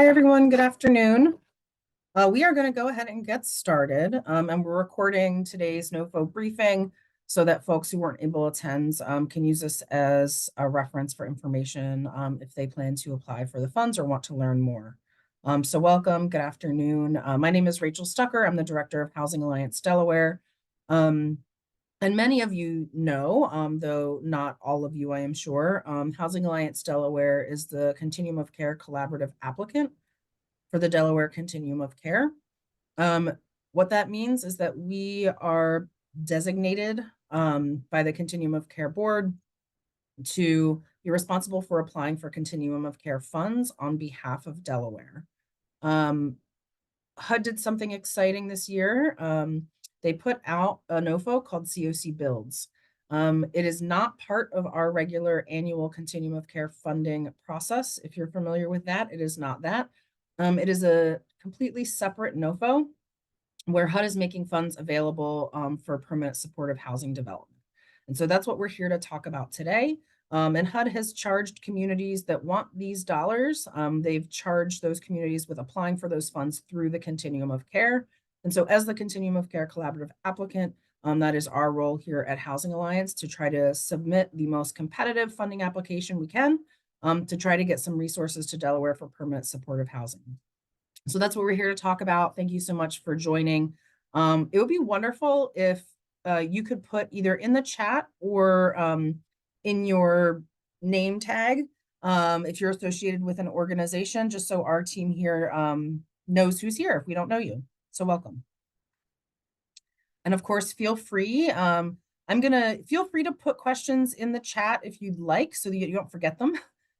Hi, everyone. Good afternoon. We are going to go ahead and get started, and we're recording today's NOFO briefing so that folks who weren't able to attend can use this as a reference for information if they plan to apply for the funds or want to learn more. So welcome. Good afternoon. My name is Rachel Stucker. I'm the Director of Housing Alliance Delaware. And many of you know, though not all of you, I am sure, Housing Alliance Delaware is the Continuum of Care Collaborative applicant for the Delaware Continuum of Care. What that means is that we are designated by the Continuum of Care Board to be responsible for applying for Continuum of Care funds on behalf of Delaware. HUD did something exciting this year. They put out a NOFO called CoC Builds. It is not part of our regular annual Continuum of Care funding process. If you're familiar with that, it is not that. It is a completely separate NOFO where HUD is making funds available for permanent supportive housing development. And so that's what we're here to talk about today. And HUD has charged communities that want these dollars. They've charged those communities with applying for those funds through the Continuum of Care. And so as the Continuum of Care Collaborative applicant, that is our role here at Housing Alliance to try to submit the most competitive funding application we can to try to get some resources to Delaware for permanent supportive housing. So that's what we're here to talk about. Thank you so much for joining. It would be wonderful if you could put either in the chat or in your name tag, if you're associated with an organization, just so our team here knows who's here if we don't know you. So welcome. And of course, feel free. Feel free to put questions in the chat if you'd like so that you don't forget them.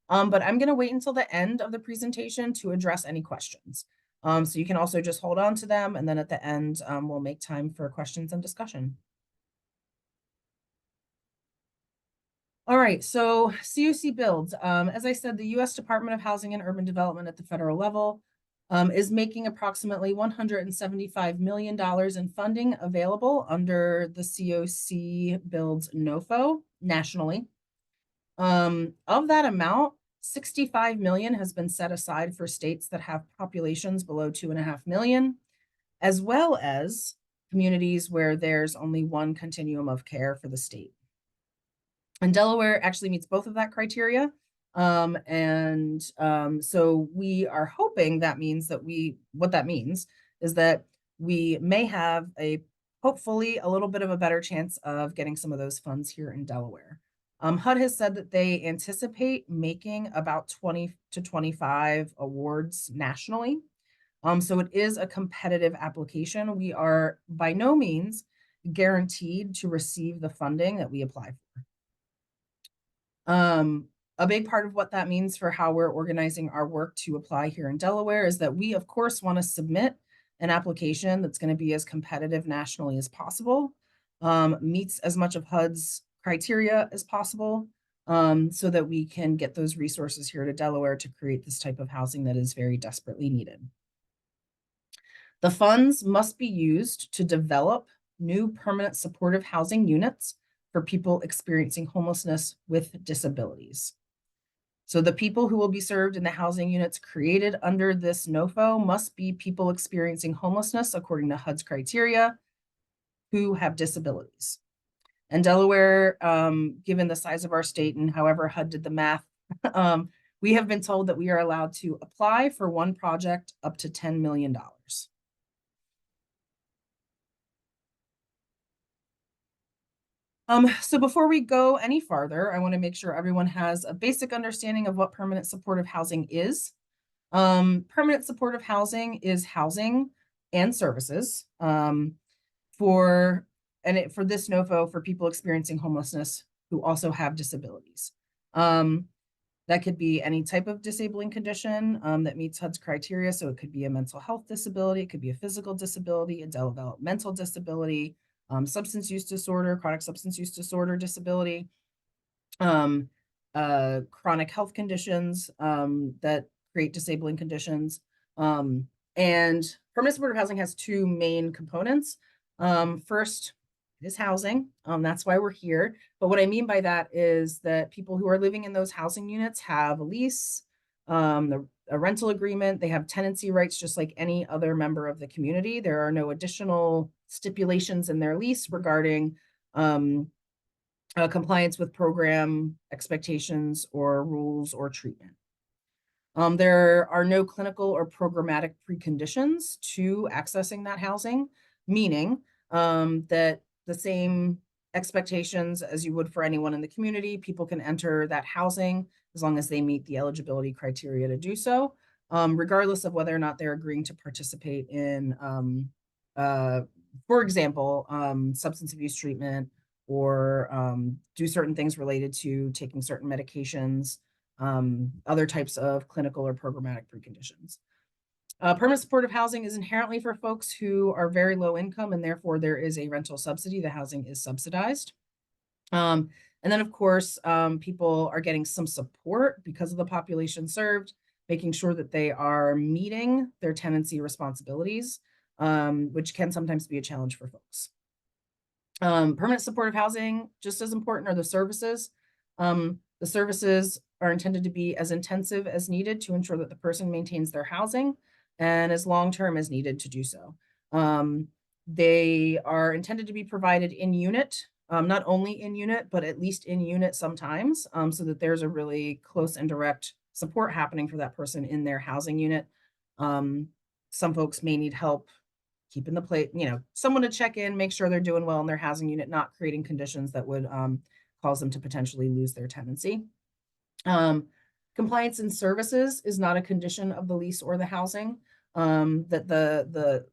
But I'm gonna wait until the end of the presentation to address any questions. So you can also just hold on to them, and then at the end, we'll make time for questions and discussion. All right, so CoC Builds. As I said, the U.S. Department of Housing and Urban Development at the federal level is making approximately $175 million in funding available under the CoC Builds NOFO nationally. Of that amount, 65 million has been set aside for states that have populations below 2.5 million, as well as communities where there's only one continuum of care for the state. And Delaware actually meets both of that criteria. So we are hoping that means that what that means is that we may have hopefully a little bit of a better chance of getting some of those funds here in Delaware. HUD has said that they anticipate making about 20 to 25 awards nationally. So it is a competitive application. We are by no means guaranteed to receive the funding that we apply for. A big part of what that means for how we're organizing our work to apply here in Delaware is that we, of course, want to submit an application that's going to be as competitive nationally as possible, meets as much of HUD's criteria as possible, so that we can get those resources here to Delaware to create this type of housing that is very desperately needed. The funds must be used to develop new permanent supportive housing units for people experiencing homelessness with disabilities. So the people who will be served in the housing units created under this NOFO must be people experiencing homelessness according to HUD's criteria who have disabilities. And Delaware, given the size of our state and however HUD did the math, we have been told that we are allowed to apply for one project up to $10 million. So before we go any farther, I want to make sure everyone has a basic understanding of what permanent supportive housing is. Permanent supportive housing is housing and services for this NOFO for people experiencing homelessness who also have disabilities. That could be any type of disabling condition that meets HUD's criteria. So it could be a mental health disability, it could be a physical disability, a developmental disability, substance use disorder, chronic substance use disorder disability, chronic health conditions that create disabling conditions. And permanent supportive housing has two main components. First is housing. That's why we're here. But what I mean by that is that people who are living in those housing units have a lease, a rental agreement. They have tenancy rights just like any other member of the community. There are no additional stipulations in their lease regarding compliance with program expectations or rules or treatment. There are no clinical or programmatic preconditions to accessing that housing, meaning that the same expectations as you would for anyone in the community, people can enter that housing as long as they meet the eligibility criteria to do so, regardless of whether or not they're agreeing to participate in, for example, substance abuse treatment or do certain things related to taking certain medications, other types of clinical or programmatic preconditions. Permanent supportive housing is inherently for folks who are very low income, and therefore there is a rental subsidy. The housing is subsidized. And then, of course, people are getting some support because of the population served, making sure that they are meeting their tenancy responsibilities, which can sometimes be a challenge for folks. Permanent supportive housing, just as important are the services. The services are intended to be as intensive as needed to ensure that the person maintains their housing and as long-term as needed to do so. They are intended to be provided in unit, not only in unit, but at least in unit sometimes, so that there's a really close and direct support happening for that person in their housing unit. Some folks may need help keeping the plate, someone to check in, make sure they're doing well in their housing unit, not creating conditions that would cause them to potentially lose their tenancy. Compliance and services is not a condition of the lease or the housing. That the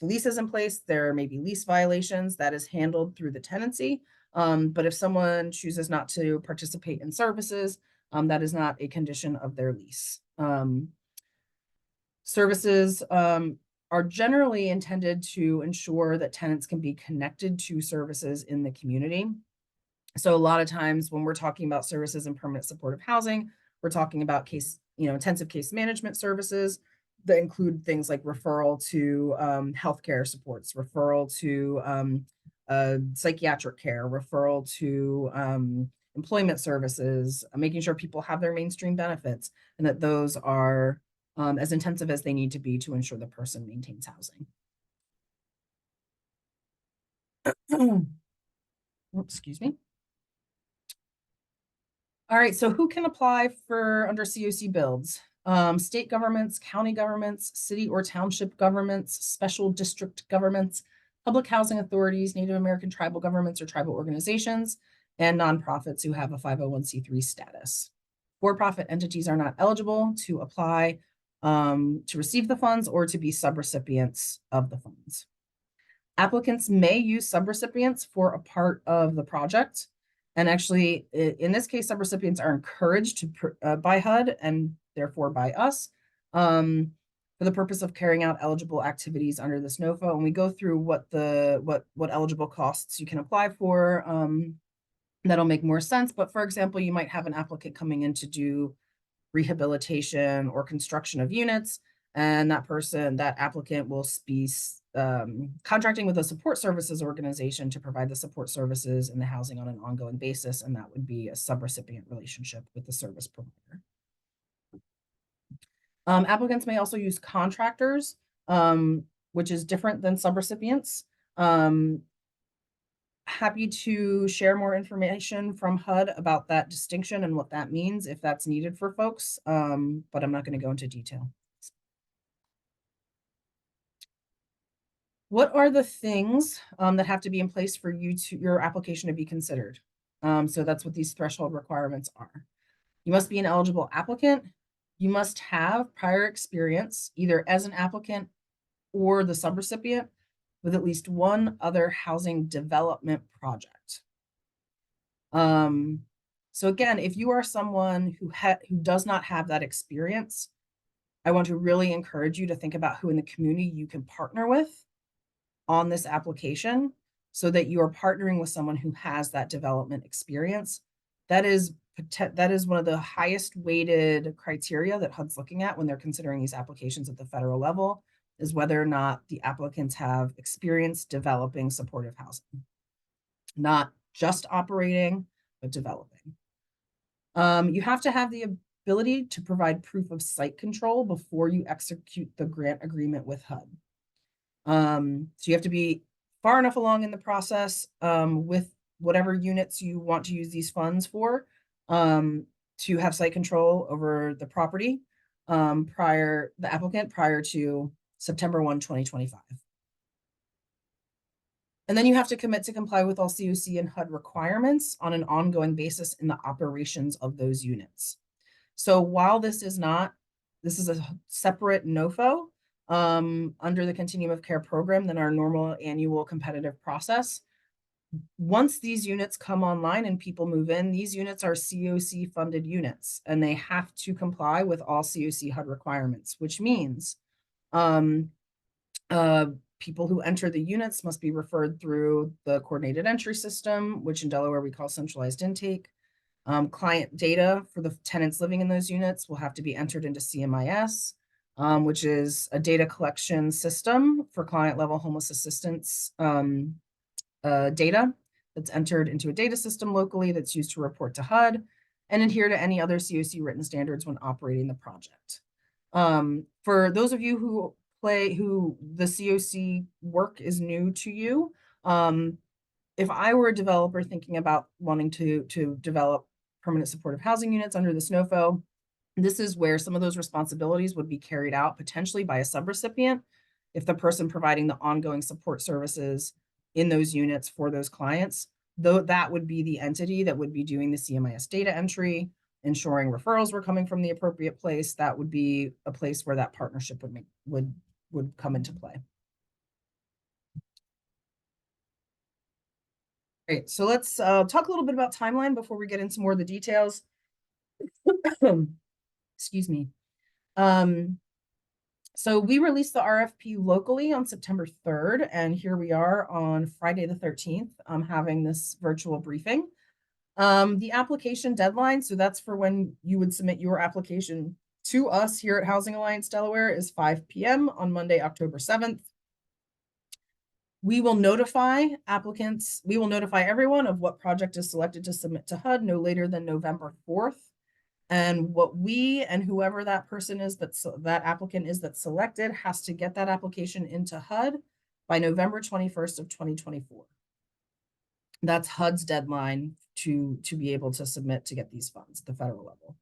lease is in place, there may be lease violations that is handled through the tenancy. But if someone chooses not to participate in services, that is not a condition of their lease. Services are generally intended to ensure that tenants can be connected to services in the community. So a lot of times when we're talking about services in permanent supportive housing, we're talking about intensive case management services that include things like referral to healthcare supports, referral to psychiatric care, referral to employment services, making sure people have their mainstream benefits, and that those are as intensive as they need to be to ensure the person maintains housing. Excuse me. All right, so who can apply for under CoC builds? State governments, county governments, city or township governments, special district governments, public housing authorities, Native American tribal governments or tribal organizations, and nonprofits who have a 501c3 status. For-profit entities are not eligible to apply to receive the funds or to be subrecipients of the funds. Applicants may use subrecipients for a part of the project. And actually, in this case, subrecipients are encouraged to by HUD and therefore by us for the purpose of carrying out eligible activities under this NOFO. And we go through what eligible costs you can apply for. That'll make more sense. But for example, you might have an applicant coming in to do rehabilitation or construction of units, and that applicant will be contracting with a support services organization to provide the support services and the housing on an ongoing basis, and that would be a subrecipient relationship with the service provider. Applicants may also use contractors, which is different than subrecipients. Happy to share more information from HUD about that distinction and what that means if that's needed for folks, but I'm not going to go into detail. What are the things that have to be in place for your application to be considered? So that's what these threshold requirements are. You must be an eligible applicant. You must have prior experience either as an applicant or the subrecipient with at least one other housing development project. So again, if you are someone who does not have that experience, I want to really encourage you to think about who in the community you can partner with on this application so that you are partnering with someone who has that development experience. That is one of the highest weighted criteria that HUD's looking at when they're considering these applications at the federal level, is whether or not the applicants have experience developing supportive housing, not just operating, but developing. You have to have the ability to provide proof of site control before you execute the grant agreement with HUD. So you have to be far enough along in the process with whatever units you want to use these funds for to have site control over the property prior to September 1, 2025. And then you have to commit to comply with all CoC and HUD requirements on an ongoing basis in the operations of those units. So while this is a separate NOFO under the Continuum of Care program than our normal annual competitive process. Once these units come online and people move in, these units are CoC funded units, and they have to comply with all CoC HUD requirements, which means people who enter the units must be referred through the coordinated entry system, which in Delaware we call centralized intake. Client data for the tenants living in those units will have to be entered into CMIS, which is a data collection system for client level homeless assistance data that's entered into a data system locally that's used to report to HUD and adhere to any other CoC written standards when operating the project. For those of you who the CoC work is new to you, if I were a developer thinking about wanting to develop permanent supportive housing units under this NOFO, this is where some of those responsibilities would be carried out potentially by a subrecipient if the person providing the ongoing support services in those units for those clients, though that would be the entity that would be doing the CMIS data entry, ensuring referrals were coming from the appropriate place. That would be a place where that partnership would come into play. Great, so let's talk a little bit about timeline before we get into more of the details. Excuse me. So we released the RFP locally on September 3rd, and here we are on Friday the 13th, having this virtual briefing. The application deadline, so that's for when you would submit your application to us here at Housing Alliance Delaware, is 5 p.m. on Monday, October 7th. We will notify applicants, we will notify everyone of what project is selected to submit to HUD no later than November 4th. And what we and whoever that person is that applicant is that's selected has to get that application into HUD by November 21st of 2024. That's HUD's deadline to be able to submit to get these funds at the federal level.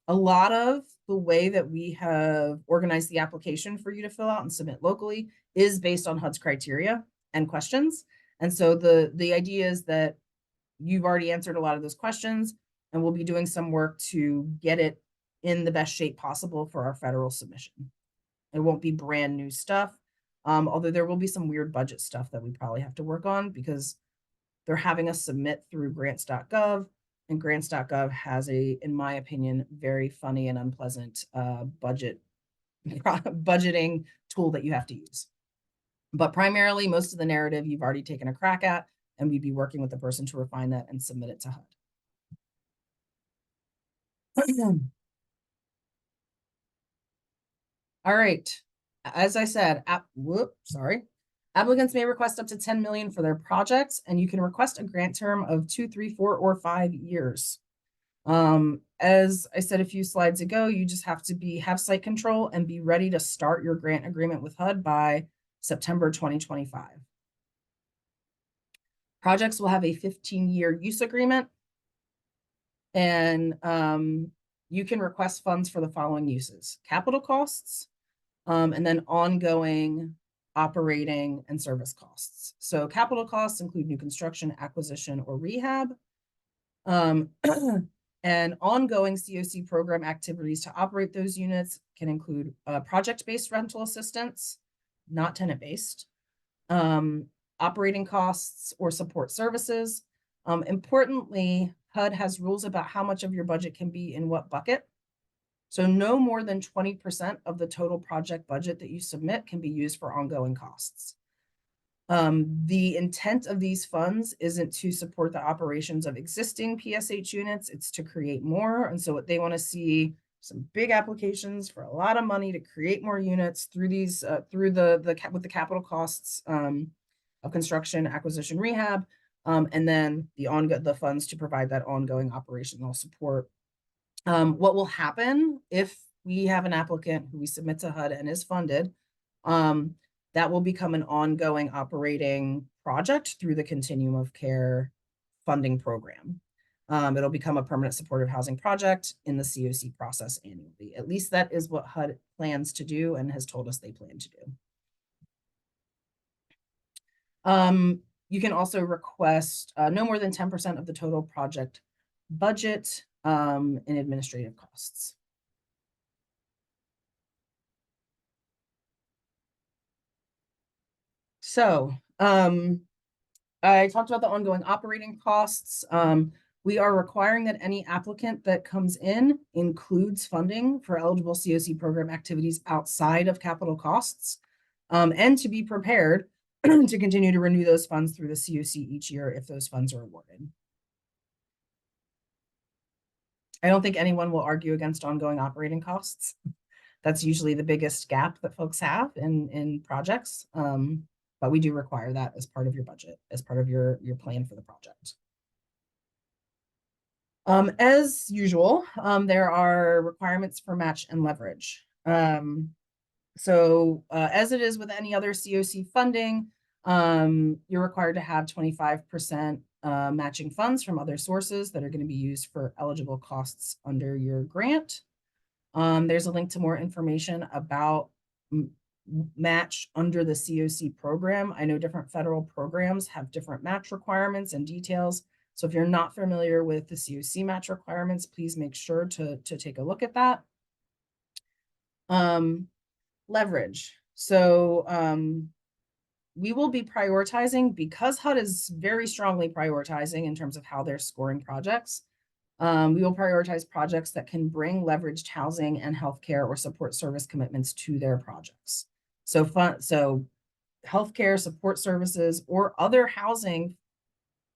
A lot of the way that we have organized the application for you to fill out and submit locally is based on HUD's criteria and questions. And so the idea is that you've already answered a lot of those questions, and we'll be doing some work to get it in the best shape possible for our federal submission. It won't be brand new stuff, although there will be some weird budget stuff that we probably have to work on because they're having us submit through grants.gov, and grants.gov has in my opinion, very funny and unpleasant budgeting tool that you have to use. But primarily, most of the narrative you've already taken a crack at, and we'd be working with the person to refine that and submit it to HUD. All right. As I said, applicants may request up to 10 million for their projects, and you can request a grant term of 2, 3, 4, or 5 years. As I said a few slides ago, you just have to have site control and be ready to start your grant agreement with HUD by September 2025. Projects will have a 15-year use agreement, and you can request funds for the following uses: capital costs, and then ongoing operating and service costs. So capital costs include new construction, acquisition, or rehab. And ongoing CoC program activities to operate those units can include project-based rental assistance, not tenant-based, operating costs or support services. Importantly, HUD has rules about how much of your budget can be in what bucket. So no more than 20% of the total project budget that you submit can be used for ongoing costs. The intent of these funds isn't to support the operations of existing PSH units, it's to create more. And so what they want to see, some big applications for a lot of money to create more units through these, with the capital costs of construction, acquisition, rehab, and then the funds to provide that ongoing operational support What will happen if we have an applicant who we submit to HUD and is funded, that will become an ongoing operating project through the Continuum of Care funding program. It'll become a permanent supportive housing project in the CoC process annually. At least that is what HUD plans to do and has told us they plan to do. You can also request no more than 10% of the total project budget in administrative costs. So I talked about the ongoing operating costs. We are requiring that any applicant that comes in includes funding for eligible CoC program activities outside of capital costs, and to be prepared to continue to renew those funds through the CoC each year if those funds are awarded. I don't think anyone will argue against ongoing operating costs. That's usually the biggest gap that folks have in projects. But we do require that as part of your budget, as part of your plan for the project. As usual, there are requirements for match and leverage. So as it is with any other CoC funding, you're required to have 25% matching funds from other sources that are going to be used for eligible costs under your grant. There's a link to more information about match under the CoC program. I know different federal programs have different match requirements and details. So if you're not familiar with the CoC match requirements, please make sure to take a look at that. Leverage. So we will be prioritizing, because HUD is very strongly prioritizing in terms of how they're scoring projects. We will prioritize projects that can bring leveraged housing and healthcare or support service commitments to their projects. So healthcare, support services, or other housing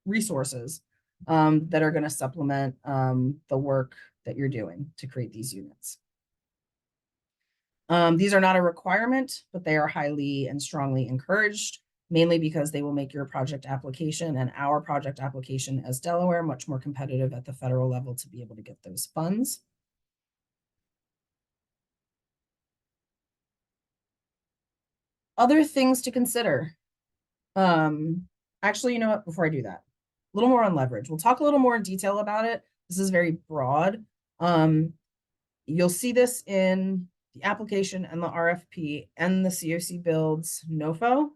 resources that are going to supplement the work that you're doing to create these units. These are not a requirement, but they are highly and strongly encouraged, mainly because they will make your project application and our project application as Delaware much more competitive at the federal level to be able to get those funds. Other things to consider. Actually, you know what, before I do that, a little more on leverage. We'll talk a little more in detail about it. This is very broad. You'll see this in the application and the RFP and the CoC builds NOFO.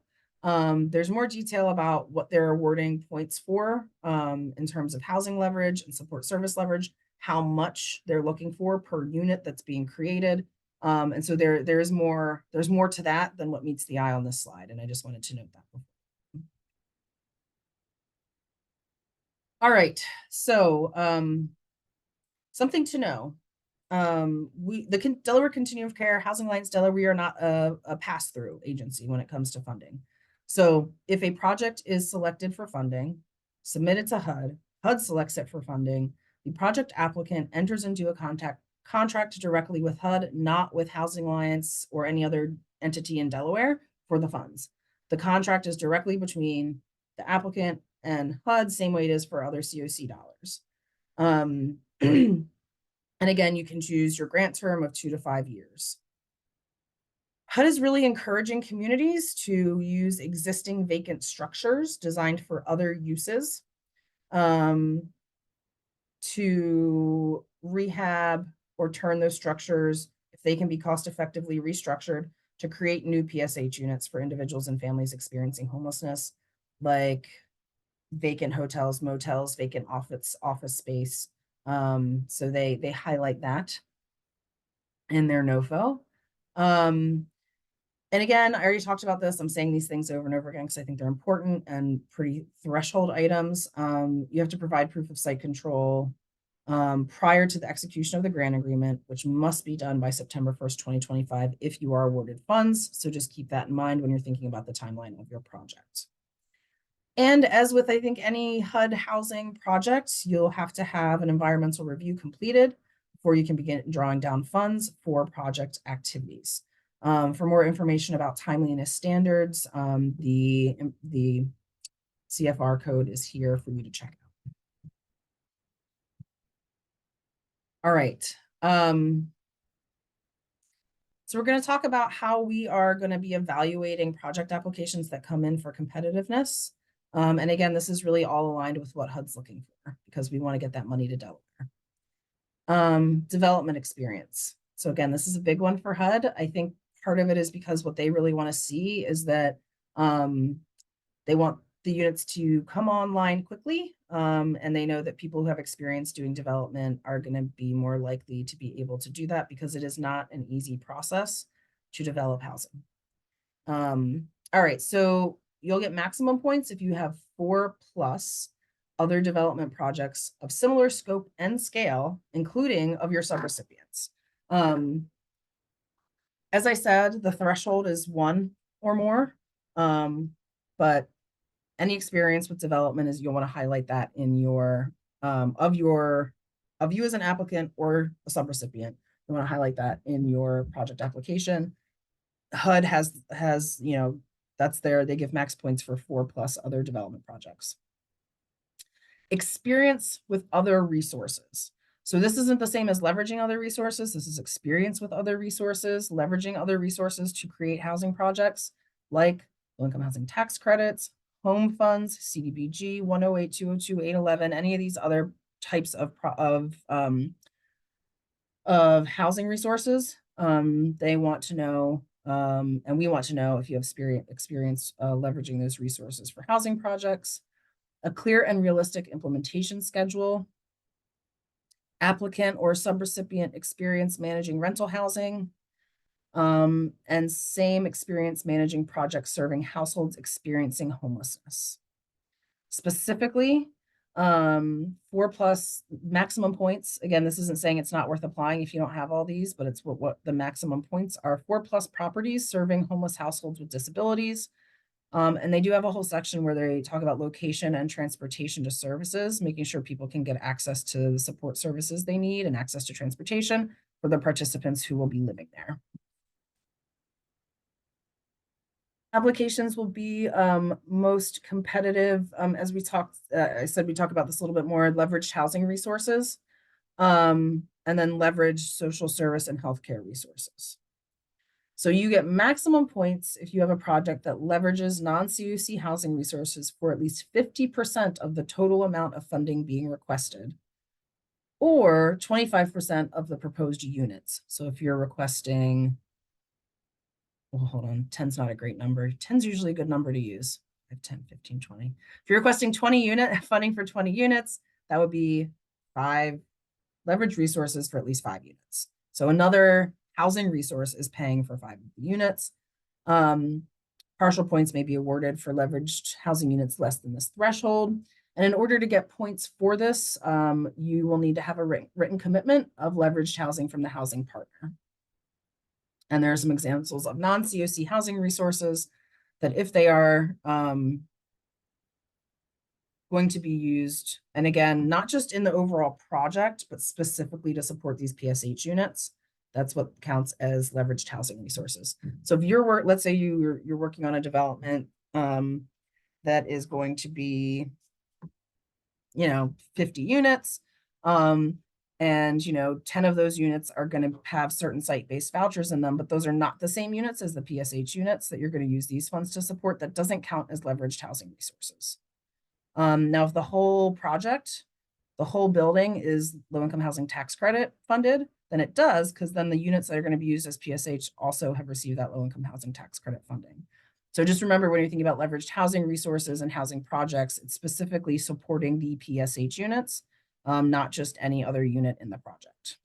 There's more detail about what they're awarding points for in terms of housing leverage and support service leverage, how much they're looking for per unit that's being created. And so there's more to that than what meets the eye on this slide. And I just wanted to note that. All right, so something to know. The Delaware Continuum of Care, Housing Alliance Delaware, we are not a pass-through agency when it comes to funding. So if a project is selected for funding, submitted to HUD, HUD selects it for funding, the project applicant enters into a contract directly with HUD, not with Housing Alliance or any other entity in Delaware for the funds. The contract is directly between the applicant and HUD, same way it is for other CoC dollars. And again, you can choose your grant term of 2 to 5 years. HUD is really encouraging communities to use existing vacant structures designed for other uses to rehab or turn those structures, if they can be cost effectively restructured, to create new PSH units for individuals and families experiencing homelessness, like vacant hotels, motels, vacant office space. So they highlight that in their NOFO. And again, I already talked about this. I'm saying these things over and over again because I think they're important and pretty threshold items. You have to provide proof of site control prior to the execution of the grant agreement, which must be done by September 1st, 2025 if you are awarded funds. So just keep that in mind when you're thinking about the timeline of your project. And as with, I think, any HUD housing project, you'll have to have an environmental review completed before you can begin drawing down funds for project activities. For more information about timeliness standards, the CFR code is here for you to check out. All right. So we're going to talk about how we are going to be evaluating project applications that come in for competitiveness. And again, this is really all aligned with what HUD's looking for because we want to get that money to Delaware. Development experience. So again, this is a big one for HUD. I think part of it is because what they really want to see is that they want the units to come online quickly. And they know that people who have experience doing development are going to be more likely to be able to do that because it is not an easy process to develop housing. All right, so you'll get maximum points if you have 4+ other development projects of similar scope and scale, including of your subrecipients. As I said, the threshold is 1 or more, but any experience with development is you'll want to highlight that in your of you as an applicant or a subrecipient. You want to highlight that in your project application. HUD has that's there. They give max points for 4+ other development projects. Experience with other resources. So this isn't the same as leveraging other resources. This is experience with other resources, leveraging other resources to create housing projects like low-income housing tax credits, home funds, CDBG, 108, 202, 811, any of these other types of housing resources. They want to know, and we want to know if you have experience leveraging those resources for housing projects, a clear and realistic implementation schedule, applicant or subrecipient experience managing rental housing, and same experience managing projects serving households experiencing homelessness. Specifically, 4+ maximum points. Again, this isn't saying it's not worth applying if you don't have all these, but it's what the maximum points are. 4+ properties serving homeless households with disabilities. And they do have a whole section where they talk about location and transportation to services, making sure people can get access to the support services they need and access to transportation for the participants who will be living there. Applications will be most competitive, as we talked, I said we talk about this a little bit more, leveraged housing resources, and then leverage social service and healthcare resources. So you get maximum points if you have a project that leverages non-CoC housing resources for at least 50% of the total amount of funding being requested, or 25% of the proposed units. So if you're requesting, well, hold on, 10's not a great number. 10's usually a good number to use. 5, 10, 15, 20. If you're requesting 20 unit funding for 20 units, that would be 5 leverage resources for at least 5 units. So another housing resource is paying for 5 units. Partial points may be awarded for leveraged housing units less than this threshold. And in order to get points for this, you will need to have a written commitment of leveraged housing from the housing partner. And there are some examples of non-CoC housing resources that if they are going to be used, and again, not just in the overall project, but specifically to support these PSH units, that's what counts as leveraged housing resources. So if you're let's say you're working on a development that is going to be, 50 units, and 10 of those units are going to have certain site-based vouchers in them, but those are not the same units as the PSH units that you're going to use these funds to support. That doesn't count as leveraged housing resources. Now, if the whole project, the whole building is low-income housing tax credit funded, then it does, because then the units that are going to be used as PSH also have received that low-income housing tax credit funding. So just remember, when you're thinking about leveraged housing resources and housing projects, it's specifically supporting the PSH units, not just any other unit in the project.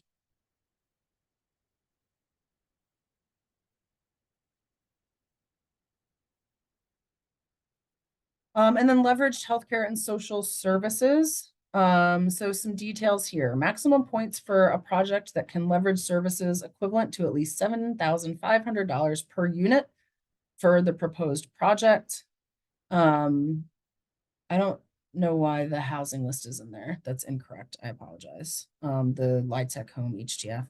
And then leveraged healthcare and social services. So some details here. Maximum points for a project that can leverage services equivalent to at least $7,500 per unit for the proposed project. I don't know why the housing list is in there. That's incorrect. I apologize. The LIHTC home HTF.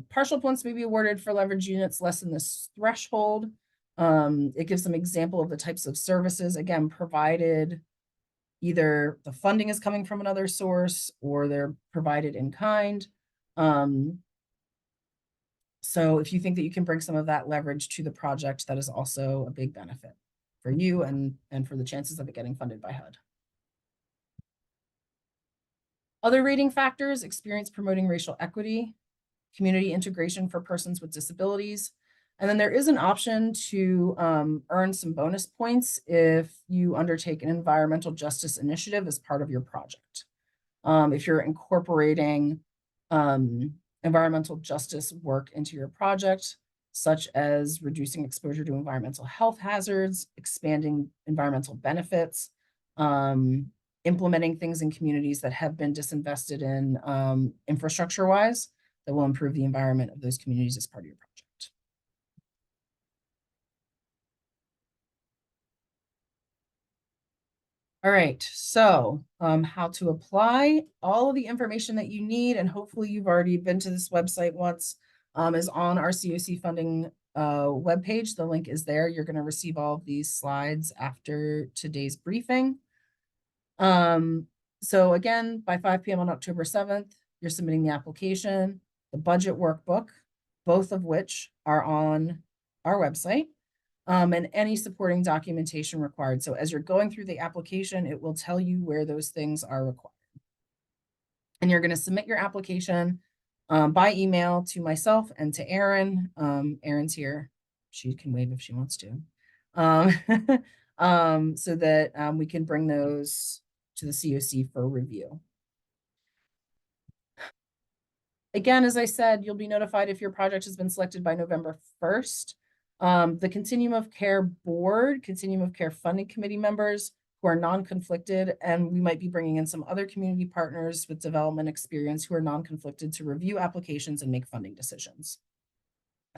Partial points may be awarded for leverage units less than this threshold. It gives some example of the types of services, again, provided either the funding is coming from another source or they're provided in kind. So if you think that you can bring some of that leverage to the project, that is also a big benefit for you and for the chances of it getting funded by HUD. Other rating factors: experience promoting racial equity, community integration for persons with disabilities. And then there is an option to earn some bonus points if you undertake an environmental justice initiative as part of your project. If you're incorporating environmental justice work into your project, such as reducing exposure to environmental health hazards, expanding environmental benefits, implementing things in communities that have been disinvested in infrastructure-wise, that will improve the environment of those communities as part of your project. All right, so how to apply. All of the information that you need, and hopefully you've already been to this website once, is on our CoC funding webpage. The link is there. You're going to receive all of these slides after today's briefing. So again, by 5 p.m. on October 7th, you're submitting the application, the budget workbook, both of which are on our website, and any supporting documentation required. So as you're going through the application, it will tell you where those things are required. And you're going to submit your application by email to myself and to Erin. Erin's here. She can wave if she wants to. So that we can bring those to the CoC for review. Again, as I said, you'll be notified if your project has been selected by November 1st. The Continuum of Care Board, Continuum of Care Funding Committee members who are non-conflicted, and we might be bringing in some other community partners with development experience who are non-conflicted to review applications and make funding decisions.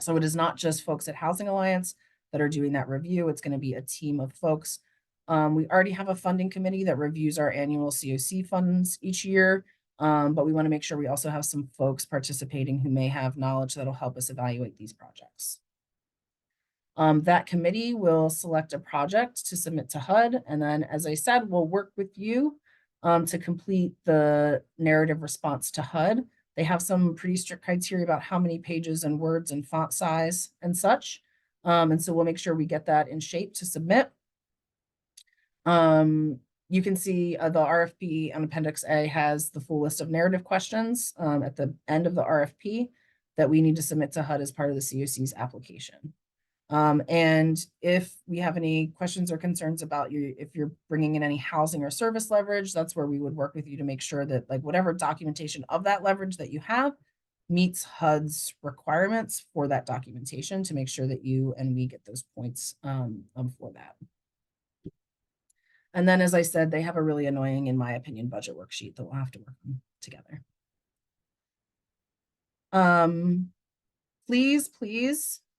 So it is not just folks at Housing Alliance that are doing that review. It's going to be a team of folks. We already have a funding committee that reviews our annual CoC funds each year, but we want to make sure we also have some folks participating who may have knowledge that'll help us evaluate these projects. That committee will select a project to submit to HUD, and then, as I said, we'll work with you to complete the narrative response to HUD. They have some pretty strict criteria about how many pages and words and font size and such. And so we'll make sure we get that in shape to submit. You can see the RFP on Appendix A has the full list of narrative questions at the end of the RFP that we need to submit to HUD as part of the CoC's application. And if we have any questions or concerns about you, if you're bringing in any housing or service leverage, that's where we would work with you to make sure that like whatever documentation of that leverage that you have meets HUD's requirements for that documentation to make sure that you and we get those points for that. And then, as I said, they have a really annoying, in my opinion, budget worksheet that we'll have to work on together. Please,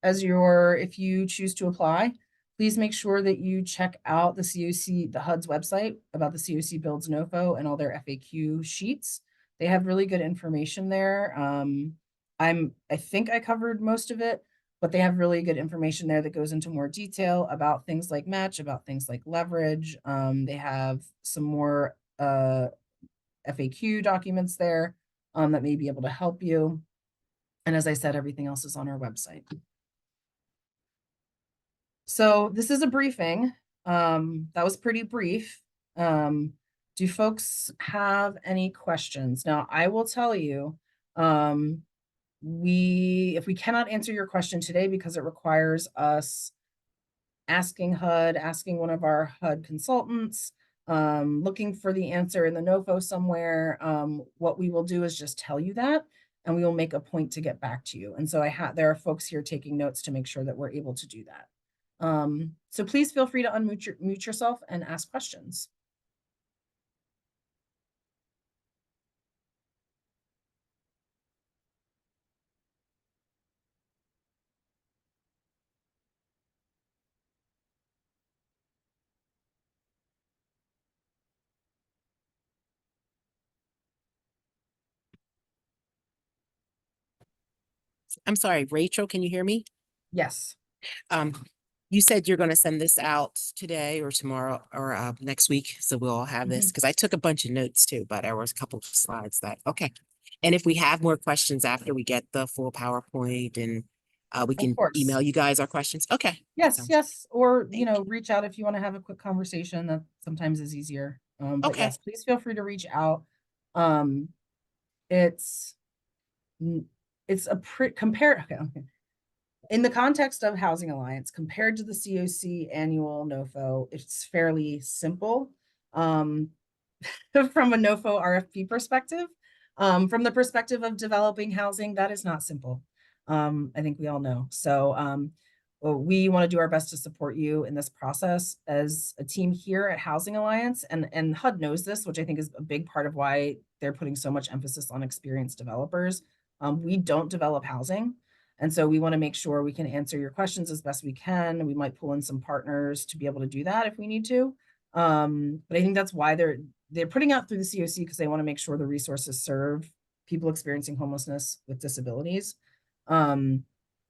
if you choose to apply, please make sure that you check out the CoC, the HUD's website about the CoC Builds NOFO and all their FAQ sheets. They have really good information there. I think I covered most of it, but they have really good information there that goes into more detail about things like match, about things like leverage. They have some more FAQ documents there that may be able to help you. And as I said, everything else is on our website. So this is a briefing. That was pretty brief. Do folks have any questions? Now, I will tell you, if we cannot answer your question today because it requires us asking HUD, asking one of our HUD consultants, looking for the answer in the NOFO somewhere, what we will do is just tell you that, and we will make a point to get back to you. And so there are folks here taking notes to make sure that we're able to do that. So please feel free to mute yourself and ask questions. I'm sorry, Rachel, can you hear me? Yes. You said you're going to send this out today or tomorrow or next week. So we'll all have this Mhm. because I took a bunch of notes too, but there was a couple of slides that, okay. And if we have more questions after we get the full PowerPoint and we Of can course. email you guys our questions. Okay. Yes, Sounds yes, or, thank you. reach out if you wanna have a quick conversation, that sometimes is easier. But Okay. yes, please feel free to reach out. Um, it's n it's a pre compare okay. In the context of Housing Alliance, compared to the CoC annual NOFO, it's fairly simple. Um, from a NOFO RFP perspective. From the perspective of developing housing, that is not simple. I think we all know. So well, we want to do our best to support you in this process as a team here at Housing Alliance. And HUD knows this, which I think is a big part of why they're putting so much emphasis on experienced developers. We don't develop housing. And so we want to make sure we can answer your questions as best we can. We might pull in some partners to be able to do that if we need to. But I think that's why they're putting out through the CoC because they want to make sure the resources serve people experiencing homelessness with disabilities. Um,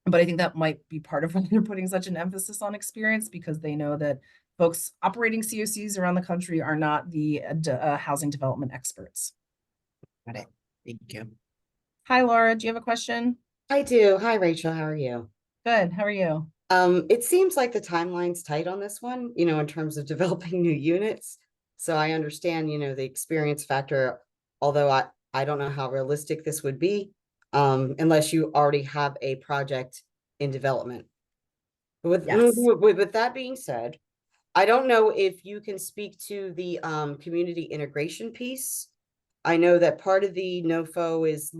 but I think that might be part of why they're putting such an emphasis on experience because they know that folks operating CoCs around the country are not the housing development experts. Got it. Thank you. Hi, Laura. Do you have a question? I do. Hi, Rachel. How are you? Good. How are you? It seems like the timeline's tight on this one, in terms of developing new units. So I understand, the experience factor, although I don't know how realistic this would be, unless you already have a project in development. With, Yes. with that being said, I don't know if you can speak to the community integration piece. I know that part of the NOFO is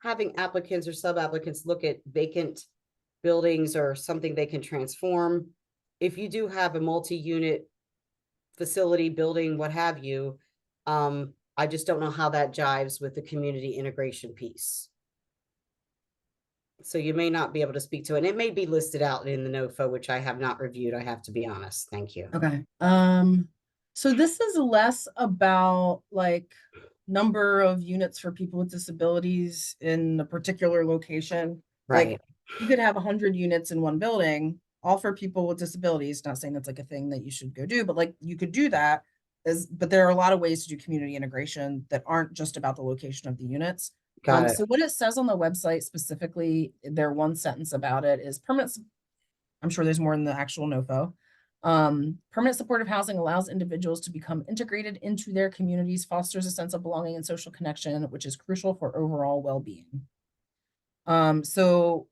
having applicants or sub-applicants look at vacant buildings or something they can transform. If you do have a multi-unit facility, building, what have you, I just don't know how that jives with the community integration piece. So you may not be able to speak to it. And it may be listed out in the NOFO, which I have not reviewed. I have to be honest. Thank you. Okay. So this is less about like number of units for people with disabilities in a particular location. Like Right. you could have 100 units in one building, all for people with disabilities. Not saying that's like a thing that you should go do, but like you could do that. But there are a lot of ways to do community integration that aren't just about the location of the units. Got it. So what it says on the website specifically, their one sentence about it is permanent. I'm sure there's more in the actual NOFO. Permanent supportive housing allows individuals to become integrated into their communities, fosters a sense of belonging and social connection, which is crucial for overall well-being. So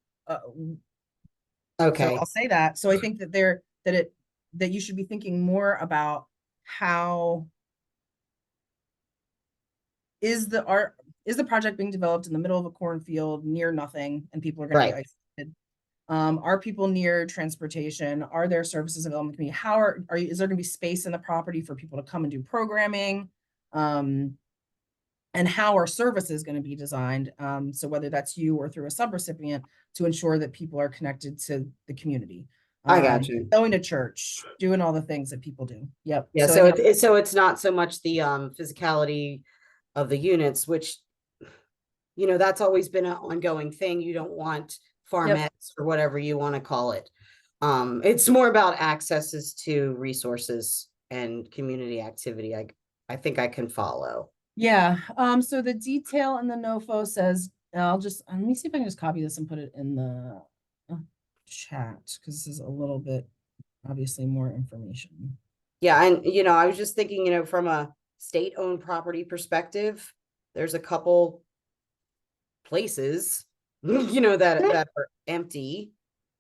Okay. I'll say that. So I think that you should be thinking more about how is the project being developed in the middle of a cornfield near nothing and people are going to be Right. isolated. Are people near transportation? Are there services available in the community? Is there going to be space in the property for people to come and do programming? And how are services going to be designed? So whether that's you or through a subrecipient to ensure that people are connected to the community. I got you. Going to church, doing all the things that people do. Yep. Yeah. So So it's not so much the physicality of the units, which that's always been an ongoing thing. You don't want yep. farmettes or whatever you want to call it. It's more about accesses to resources and community activity. I think I can follow. Yeah. So the detail in the NOFO says, let me see if I can just copy this and put it in the chat because this is a little bit obviously more information. Yeah. And, I was just thinking, from a state-owned property perspective, there's a couple places, that are empty,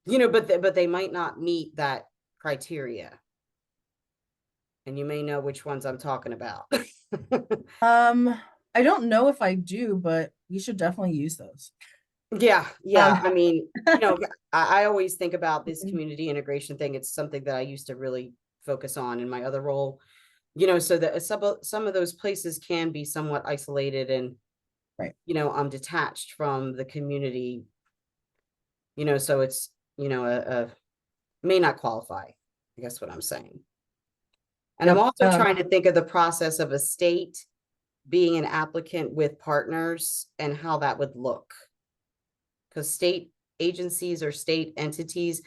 but they might not meet that criteria. And you may know which ones I'm talking about. I don't know if I do, but we should definitely use those. Yeah. Um, I mean, I always think about this community integration thing. It's something that I used to really focus on in my other role, so that some of those places can be somewhat isolated and, right. I'm detached from the community, so it's, may not qualify, I guess what I'm saying. And Yep. I'm also trying to think of the process of a state being an applicant with partners and how that would look. Because state agencies or state entities,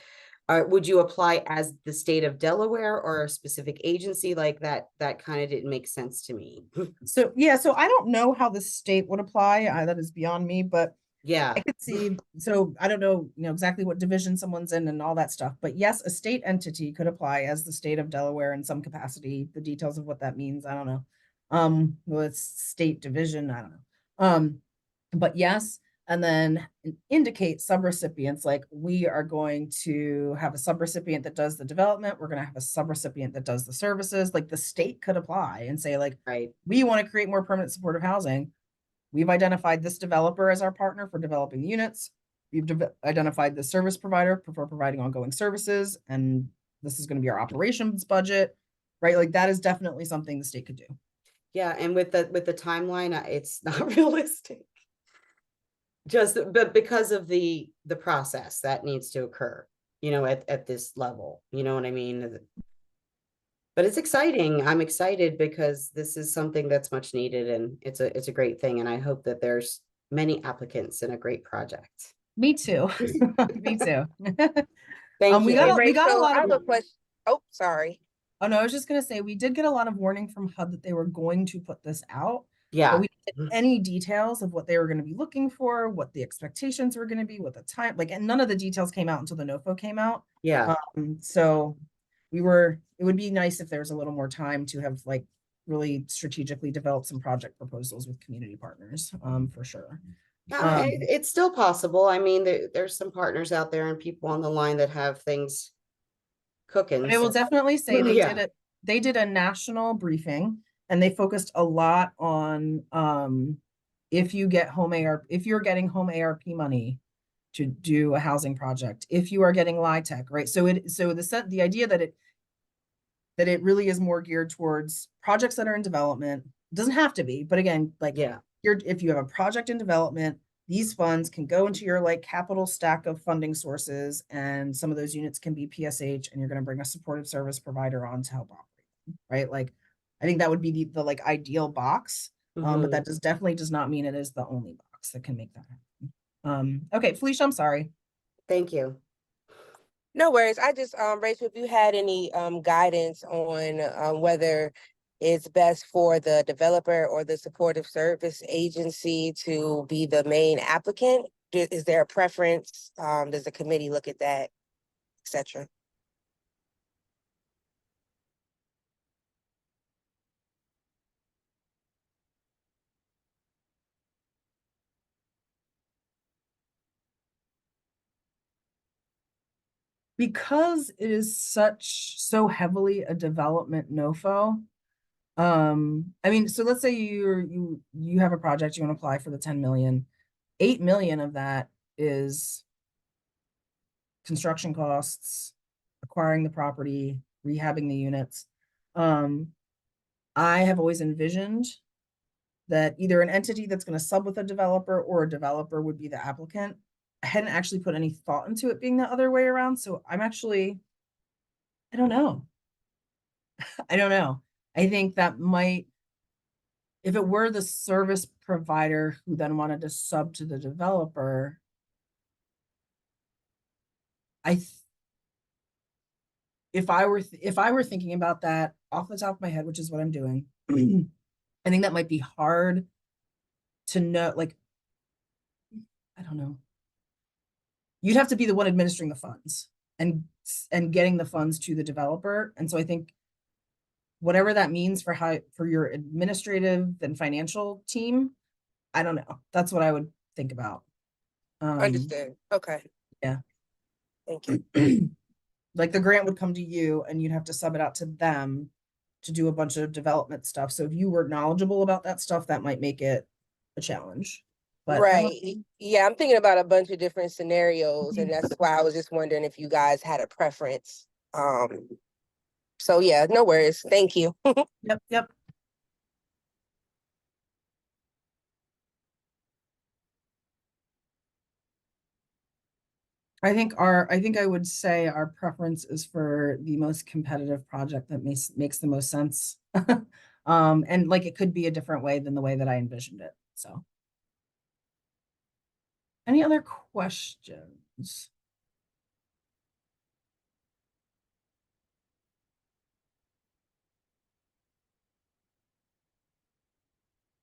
would you apply as the state of Delaware or a specific agency like that? That kind of didn't make sense to me. So, yeah, so I don't know how the state would apply. That is beyond me, but Yeah, I could see, so I don't know, exactly what division someone's in and all that stuff, but yes, a state entity could apply as the state of Delaware in some capacity. The details of what that means, I don't know. Well, it's state division, I don't know. But yes, and then indicate subrecipients, like we are going to have a subrecipient that does the development, we're going to have a subrecipient that does the services. Like the state could apply and say, like, right. we want to create more permanent supportive housing. We've identified this developer as our partner for developing the units. We've identified the service provider for providing ongoing services, and this is going to be our operations budget, right? Like that is definitely something the state could do. Yeah, and with the timeline, it's not realistic. Just but because of the process that needs to occur, at this level, you know what I mean? But it's exciting. I'm excited because this is something that's much needed, and it's a great thing. And I hope that there's many applicants in a great project. Me too. Me too. Thank we you. got Hey, we got a Rachel, lot I of. have a question. Oh, sorry. Oh no, I was just gonna say we did get a lot of warning from HUD that they were going to put this out, but Yeah, we didn't get any details of what they were going to be looking for, what the expectations were going to be, what the time, like, and none of the details came out until the NOFO came out. yeah. So it would be nice if there was a little more time to have like really strategically developed some project proposals with community partners, for sure. It's still possible. I mean, there's some partners out there and people on the line that have things cooking. But I will So definitely say yeah, they did a national briefing and they focused a lot on if you get if you're getting home ARP money to do a housing project, if you are getting LIHTC, right? So the idea that it really is more geared towards projects that are in development. It doesn't have to be, but again, like yeah, if you have a project in development, these funds can go into your like capital stack of funding sources, and some of those units can be PSH, and you're going to bring a supportive service provider on to help operate them, right? Like, I think that would be the like ideal box, but that definitely does not mean it is the only box that can make that happen. Okay, Felicia, I'm sorry. thank you. No worries. I just, Rachel, if you had any guidance on whether it's best for the developer or the supportive service agency to be the main applicant, is there a preference? Does the committee look at that, etc.? Because it is so heavily a development NOFO. I mean, so let's say you have a project, you want to apply for the 10 million. 8 million of that is construction costs, acquiring the property, rehabbing the units. I have always envisioned that either an entity that's going to sub with a developer or a developer would be the applicant. I hadn't actually put any thought into it being the other way around. So I don't know. I don't know. I think that might, if it were the service provider who then wanted to sub to the developer, if I were thinking about that off the top of my head, which is what I'm doing, I think that might be hard to know. Like, I don't know. You'd have to be the one administering the funds and getting the funds to the developer. And so I think whatever that means for your administrative and financial team, I don't know. That's what I would think about. Understood. Okay. Yeah. Thank you. Like the grant would come to you and you'd have to sub it out to them to do a bunch of development stuff. So if you were knowledgeable about that stuff, that might make it a challenge. But Right. Yeah, I'm thinking about a bunch of different scenarios, and that's why I was just wondering if you guys had a preference. So yeah, no worries. Thank you. Yep. I think I would say our preference is for the most competitive project that makes the most sense. And like it could be a different way than the way that I envisioned it. So any other questions?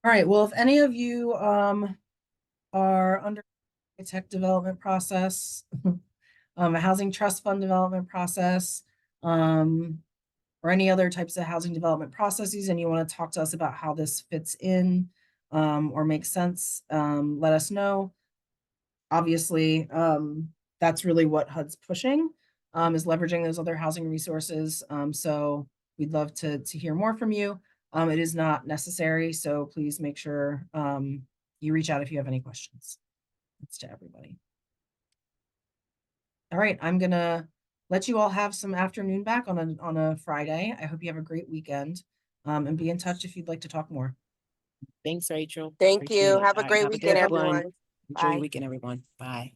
All right, well, if any of you are under a tech development process, a housing trust fund development process, or any other types of housing development processes, and you want to talk to us about how this fits in or makes sense, let us know. Obviously, that's really what HUD's pushing, is leveraging those other housing resources. So we'd love to hear more from you. It is not necessary, so please make sure you reach out if you have any questions. That's to everybody. All right, I'm gonna let you all have some afternoon back on a Friday. I hope you have a great weekend, and be in touch if you'd like to talk more. Thanks, Rachel. Thank Appreciate you. it. Have a All right, great have a weekend, good one. everyone. Enjoy your Bye. weekend, everyone. Bye.